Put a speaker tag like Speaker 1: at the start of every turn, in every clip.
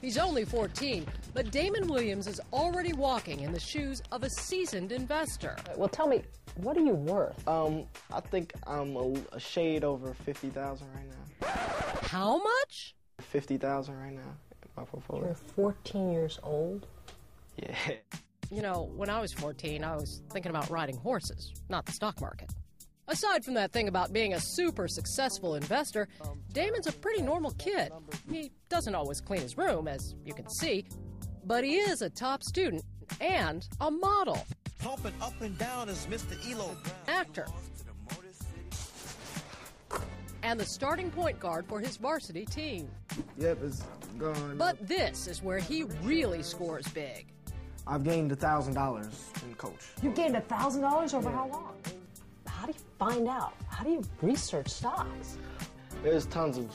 Speaker 1: He's only 14, but Damon Williams is already walking in the shoes of a seasoned investor.
Speaker 2: Well, tell me, what are you worth?
Speaker 3: I think I'm a shade over 50,000 right now.
Speaker 1: How much?
Speaker 3: 50,000 right now in my portfolio.
Speaker 2: You're 14 years old?
Speaker 3: Yeah.
Speaker 1: You know, when I was 14, I was thinking about riding horses, not the stock market. Aside from that thing about being a super successful investor, Damon's a pretty normal kid. He doesn't always clean his room, as you can see, but he is a top student and a model.
Speaker 4: Pumping up and down is Mr. Elo.
Speaker 1: Actor. And the starting point guard for his varsity team.
Speaker 5: Yep, it's gone.
Speaker 1: But this is where he really scores big.
Speaker 5: I've gained $1,000 in coach.
Speaker 2: You gained $1,000 over how long? How do you find out? How do you research stocks?
Speaker 3: There's tons of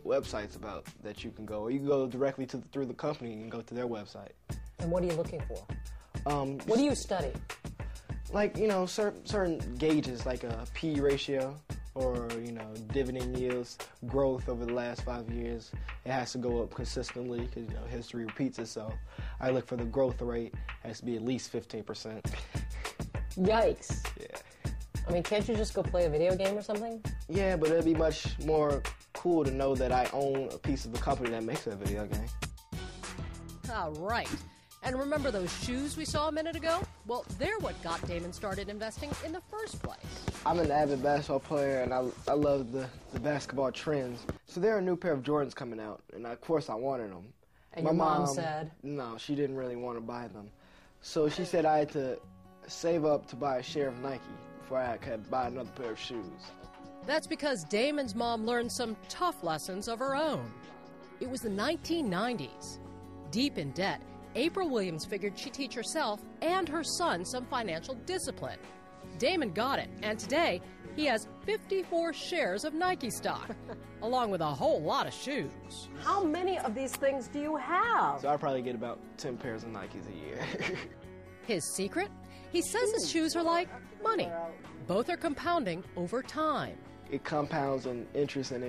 Speaker 3: websites about that you can go. Or you can go directly through the company and go to their website.
Speaker 2: And what are you looking for? What do you study?
Speaker 3: Like, you know, certain gauges, like a P ratio or, you know, dividend yields, growth over the last 5 years. It has to go up consistently because, you know, history repeats itself. I look for the growth rate has to be at least 15%.
Speaker 2: Yikes.
Speaker 3: Yeah.
Speaker 2: I mean, can't you just go play a video game or something?
Speaker 3: Yeah, but it'd be much more cool to know that I own a piece of the company that makes that video game.
Speaker 1: Ah, right. And remember those shoes we saw a minute ago? Well, they're what got Damon started investing in the first place.
Speaker 3: I'm an avid basketball player, and I love the basketball trends. So there are a new pair of Jordans coming out, and of course I wanted them.
Speaker 2: And your mom said?
Speaker 3: No, she didn't really want to buy them. So she said I had to save up to buy a share of Nike before I could buy another pair of shoes.
Speaker 1: That's because Damon's mom learned some tough lessons of her own. It was the 1990s. Deep in debt, April Williams figured she'd teach herself and her son some financial discipline. Damon got it, and today he has 54 shares of Nike stock, along with a whole lot of shoes.
Speaker 2: How many of these things do you have?
Speaker 3: So I probably get about 10 pairs of Nikes a year.
Speaker 1: His secret? He says his shoes are like money. Both are compounding over time.
Speaker 3: It compounds in interest, and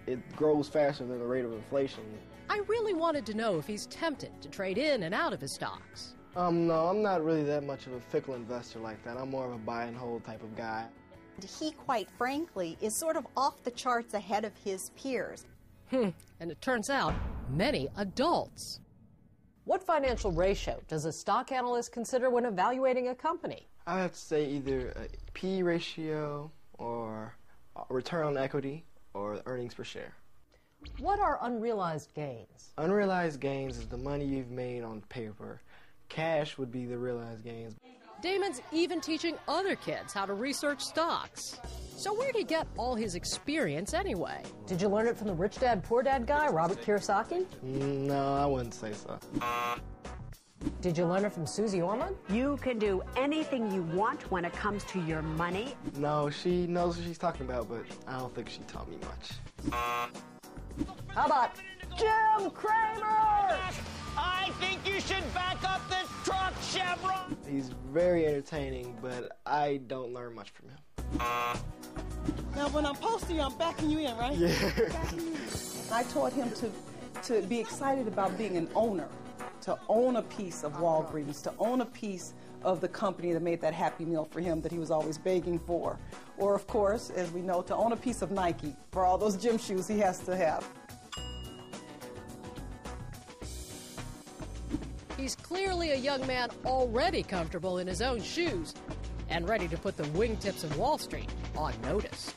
Speaker 3: it grows faster than the rate of inflation.
Speaker 1: I really wanted to know if he's tempted to trade in and out of his stocks.
Speaker 3: No, I'm not really that much of a fickle investor like that. I'm more of a buy and hold type of guy.
Speaker 6: He, quite frankly, is sort of off the charts ahead of his peers.
Speaker 1: And it turns out, many adults.
Speaker 2: What financial ratio does a stock analyst consider when evaluating a company?
Speaker 3: I have to say either a P ratio or return on equity or earnings per share.
Speaker 2: What are unrealized gains?
Speaker 3: Unrealized gains is the money you've made on paper. Cash would be the realized gains.
Speaker 1: Damon's even teaching other kids how to research stocks. So where'd he get all his experience anyway?
Speaker 2: Did you learn it from the Rich Dad, Poor Dad guy, Robert Kiyosaki?
Speaker 3: No, I wouldn't say so.
Speaker 2: Did you learn it from Susie Orman?
Speaker 7: You can do anything you want when it comes to your money.
Speaker 3: No, she knows what she's talking about, but I don't think she taught me much.
Speaker 2: How about Jim Cramer?
Speaker 4: I think you should back up this truck, Chevron.
Speaker 3: He's very entertaining, but I don't learn much from him.
Speaker 8: Now, when I'm posting you, I'm backing you in, right?
Speaker 3: Yeah.
Speaker 8: I taught him to be excited about being an owner, to own a piece of Walgreens, to own a piece of the company that made that Happy Meal for him that he was always begging for. Or, of course, as we know, to own a piece of Nike for all those gym shoes he has to have.
Speaker 1: He's clearly a young man already comfortable in his own shoes and ready to put the wingtips of Wall Street on notice.